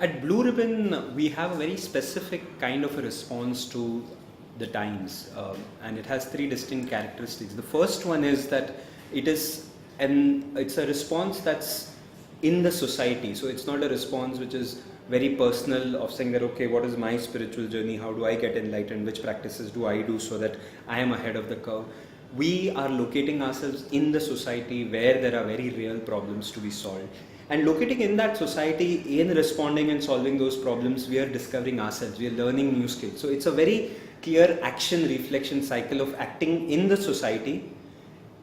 At Blue Ribbon, we have a very specific kind of a response to the times, and it has three distinct characteristics. The first one is that it's a response that's in the society. So it's not a response which is very personal of saying that, okay, what is my spiritual journey? How do I get enlightened? Which practices do I do so that I am ahead of the curve? We are locating ourselves in the society where there are very real problems to be solved. And locating in that society, in responding and solving those problems, we are discovering ourselves, we are learning new skills. So it's a very clear action reflection cycle of acting in the society,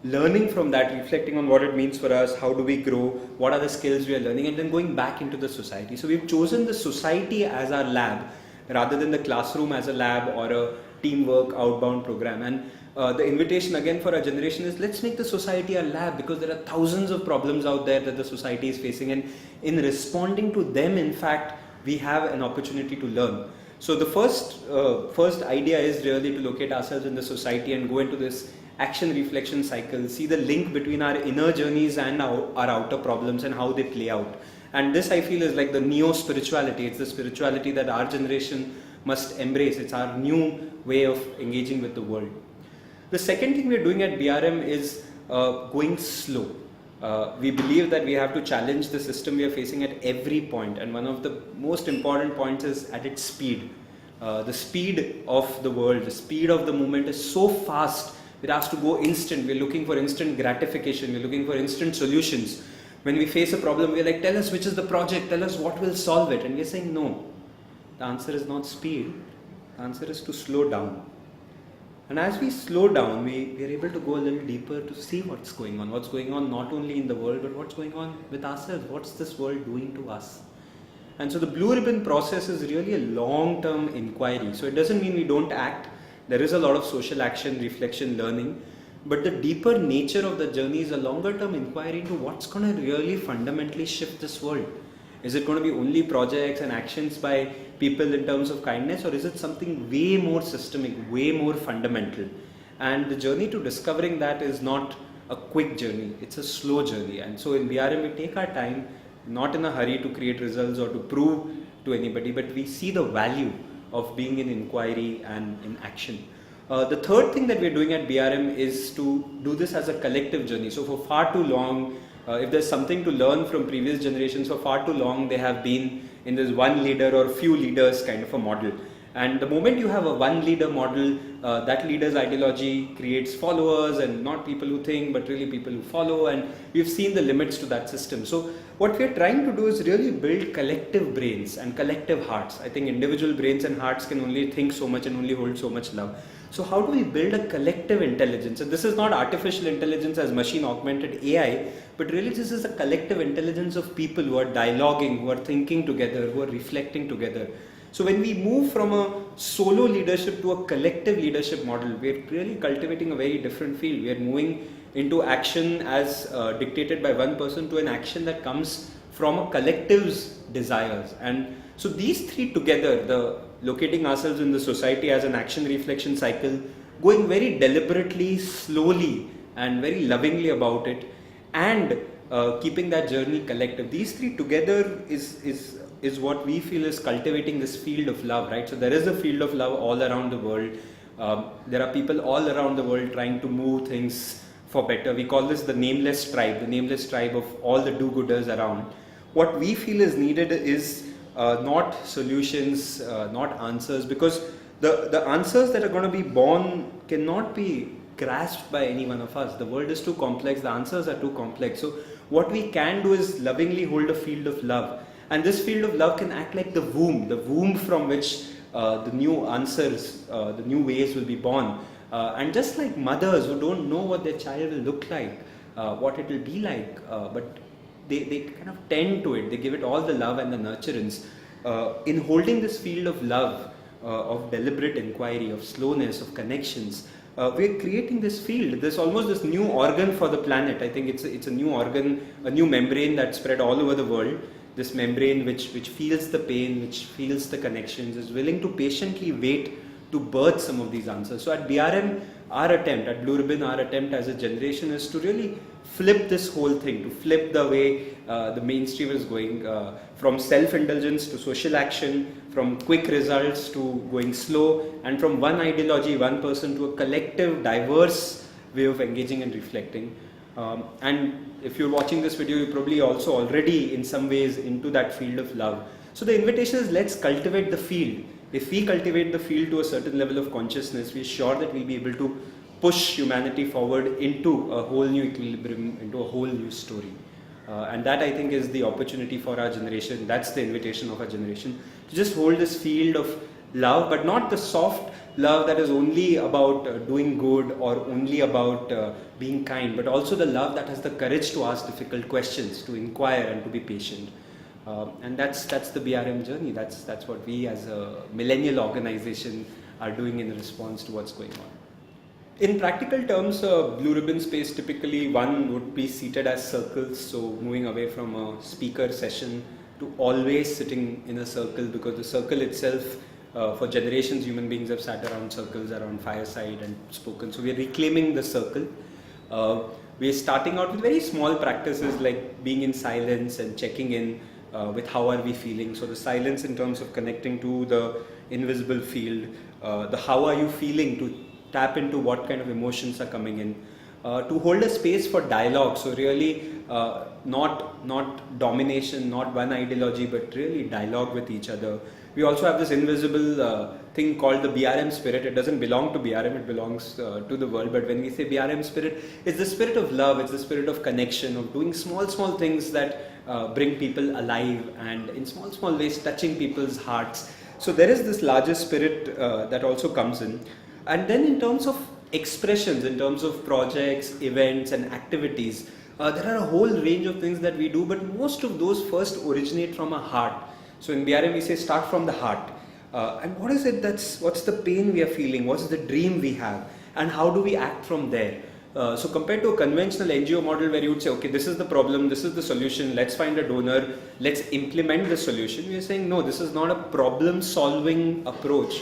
learning from that, reflecting on what it means for us, how do we grow, what are the skills we are learning, and then going back into the society. So we've chosen the society as our lab rather than the classroom as a lab or a teamwork outbound program. And the invitation again for our generation is, let's make the society a lab, because there are thousands of problems out there that the society is facing, and in responding to them, in fact, we have an opportunity to learn. So the first idea is really to locate ourselves in the society and go into this action reflection cycle, see the link between our inner journeys and our outer problems and how they play out. And this, I feel, is like the neo spirituality. It's the spirituality that our generation must embrace. It's our new way of engaging with the world. The second thing we're doing at BRM is going slow. We believe that we have to challenge the system we are facing at every point, and one of the most important points is at its speed. The speed of the world, the speed of the movement is so fast, it has to go instant. We're looking for instant gratification, we're looking for instant solutions. When we face a problem, we're like, tell us which is the project, tell us what will solve it. And we're saying no. The answer is not speed, the answer is to slow down. And as we slow down, we are able to go a little deeper to see what's going on not only in the world, but what's going on with ourselves. What's this world doing to us? And so the Blue Ribbon process is really a long-term inquiry. So it doesn't mean we don't act. There is a lot of social action, reflection, learning. But the deeper nature of the journey is a longer-term inquiry into what's going to really fundamentally shift this world. Is it going to be only projects and actions by people in terms of kindness, or is it something way more systemic, way more fundamental? And the journey to discovering that is not a quick journey, it's a slow journey. And so in BRM we take our time, not in a hurry to create results or to prove to anybody, but we see the value of being in inquiry and in action. The third thing that we're doing at BRM is to do this as a collective journey. So for far too long, if there's something to learn from previous generations, for far too long they have been in this one leader or few leaders kind of a model. And the moment you have a one leader model, that leader's ideology creates followers, and not people who think, but really people who follow. And we've seen the limits to that system. So what we're trying to do is really build collective brains and collective hearts. I think individual brains and hearts can only think so much and only hold so much love. So how do we build a collective intelligence? And this is not artificial intelligence as machine augmented AI, but really this is a collective intelligence of people who are dialoguing, who are thinking together, who are reflecting together. So when we move from a solo leadership to a collective leadership model, we're really cultivating a very different field. We are moving into action as dictated by one person to an action that comes from a collective's desires. And so these three together, the locating ourselves in the society as an action reflection cycle, going very deliberately, slowly and very lovingly about it, and keeping that journey collective. These three together is what we feel is cultivating this field of love, right? So there is a field of love all around the world. There are people all around the world trying to move things for better. We call this the nameless tribe of all the do-gooders around. What we feel is needed is not solutions, not answers, because the answers that are going to be born cannot be grasped by any one of us. The world is too complex, the answers are too complex. So what we can do is lovingly hold a field of love. And this field of love can act like the womb from which the new answers, the new ways will be born. And just like mothers who don't know what their child will look like, what it will be like, but they kind of tend to it, they give it all the love and the nurturance. In holding this field of love, of deliberate inquiry, of slowness, of connections, we're creating this field. There's almost this new organ for the planet. I think it's a new organ, a new membrane that's spread all over the world. This membrane which feels the pain, which feels the connections, is willing to patiently wait birth some of these answers. So at BRM, at Blue Ribbon, our attempt as a generation is to really flip this whole thing, to flip the way the mainstream is going, from self-indulgence to social action, from quick results to going slow, and from one ideology, one person to a collective, diverse way of engaging and reflecting. And if you're watching this video, you're probably also already in some ways into that field of love. So the invitation is, let's cultivate the field. If we cultivate the field to a certain level of consciousness, we're sure that we'll be able to push humanity forward into a whole new equilibrium, into a whole new story. And that, I think, is the opportunity for our generation. That's the invitation of our generation, to just hold this field of love, but not the soft love that is only about doing good or only about being kind, but also the love that has the courage to ask difficult questions, to inquire and to be patient. And that's the BRM journey. That's what we as a millennial organization are doing in response to what's going on. In practical terms, Blue Ribbon space, typically one would be seated as circles, so moving away from a speaker session to always sitting in a circle, because the circle itself, for generations, human beings have sat around circles, around fireside and spoken. So we are reclaiming the circle. We are starting out with very small practices like being in silence and checking in with how are we feeling. So the silence in terms of connecting to the invisible field, the how are you feeling, to tap into what kind of emotions are coming in, to hold a space for dialogue. So really not domination, not one ideology, but really dialogue with each other. We also have this invisible thing called the BRM spirit. It doesn't belong to BRM, it belongs to the world. But when we say BRM spirit, it's the spirit of love, it's the spirit of connection, of doing small things that bring people alive, and in small ways touching people's hearts. So there is this larger spirit that also comes in. And then in terms of expressions, in terms of projects, events and activities, there are a whole range of things that we do, but most of those first originate from a heart. So in BRM we say start from the heart. And what is it what's the pain we are feeling, what's the dream we have, and how do we act from there? So compared to a conventional NGO model where you would say, okay, this is the problem, this is the solution, let's find a donor, let's implement the solution. We are saying, no, this is not a problem solving approach.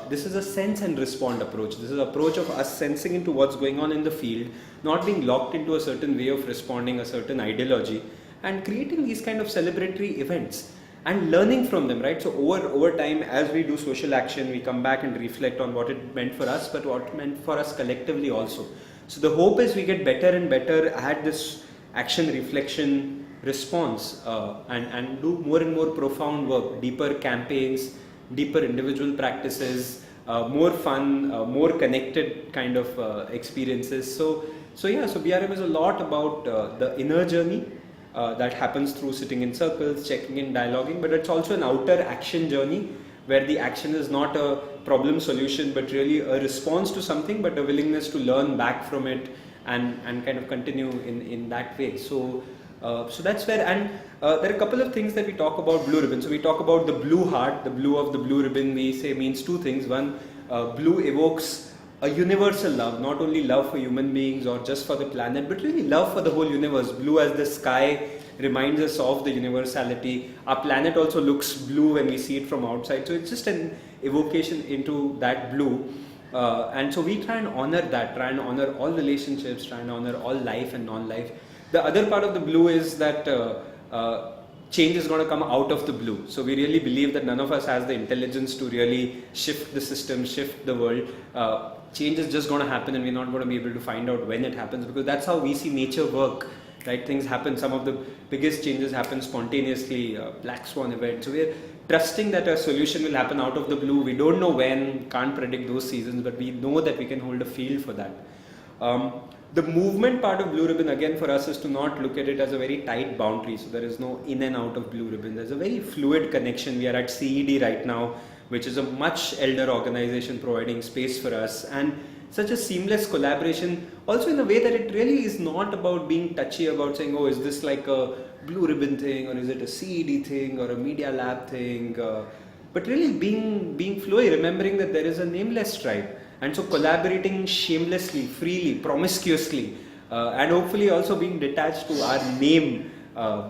This is a sense and respond approach. This is an approach of us sensing into what's going on in the field, not being locked into a certain way of responding, a certain ideology, and creating these kind of celebratory events and learning from them, right? So over time, as we do social action, we come back and reflect on what it meant for us, but what it meant for us collectively also. So the hope is we get better and better at this action, reflection, response, and do more and more profound work, deeper campaigns, deeper individual practices, more fun, more connected kind of experiences. So BRM is a lot about the inner journey that happens through sitting in circles, checking in, dialoguing, but it's also an outer action journey where the action is not a problem solution, but really a response to something, but a willingness to learn back from it and kind of continue in that way. So that's where, and there are a couple of things that we talk about Blue Ribbon. So we talk about the blue heart, the blue of the Blue Ribbon, we say means two things. One, blue evokes a universal love, not only love for human beings or just for the planet, but really love for the whole universe. Blue as the sky reminds us of the universality. Our planet also looks blue when we see it from outside. So it's just an evocation into that blue. And so we try and honor that, try and honor all relationships, try and honor all life and non-life. The other part of the blue is that change is going to come out of the blue. So we really believe that none of us has the intelligence to really shift the system, shift the world. Change is just going to happen, and we're not going to be able to find out when it happens, because that's how we see nature work, right? Things happen. Some of the biggest changes happen spontaneously, black swan event. So we're trusting that a solution will happen out of the blue. We don't know when, can't predict those seasons, but we know that we can hold a field for that. The movement part of Blue Ribbon, again, for us is to not look at it as a very tight boundary. So there is no in and out of Blue Ribbon. There's a very fluid connection. We are at CED right now, which is a much elder organization providing space for us, and such a seamless collaboration, also in a way that it really is not about being touchy about saying, oh, is this like a Blue Ribbon thing, or is it a CED thing, or a Media Lab thing, but really being fluid, remembering that there is a nameless tribe. And so collaborating shamelessly, freely, promiscuously, and hopefully also being detached to our name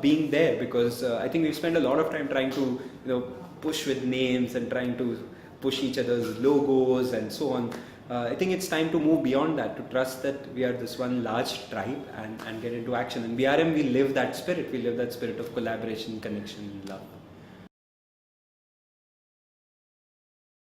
being there, because I think we've spent a lot of time trying to push with names and trying to push each other's logos and so on. I think it's time to move beyond that, to trust that we are this one large tribe and get into action. In BRM, we live that spirit. We live that spirit of collaboration, connection, and love.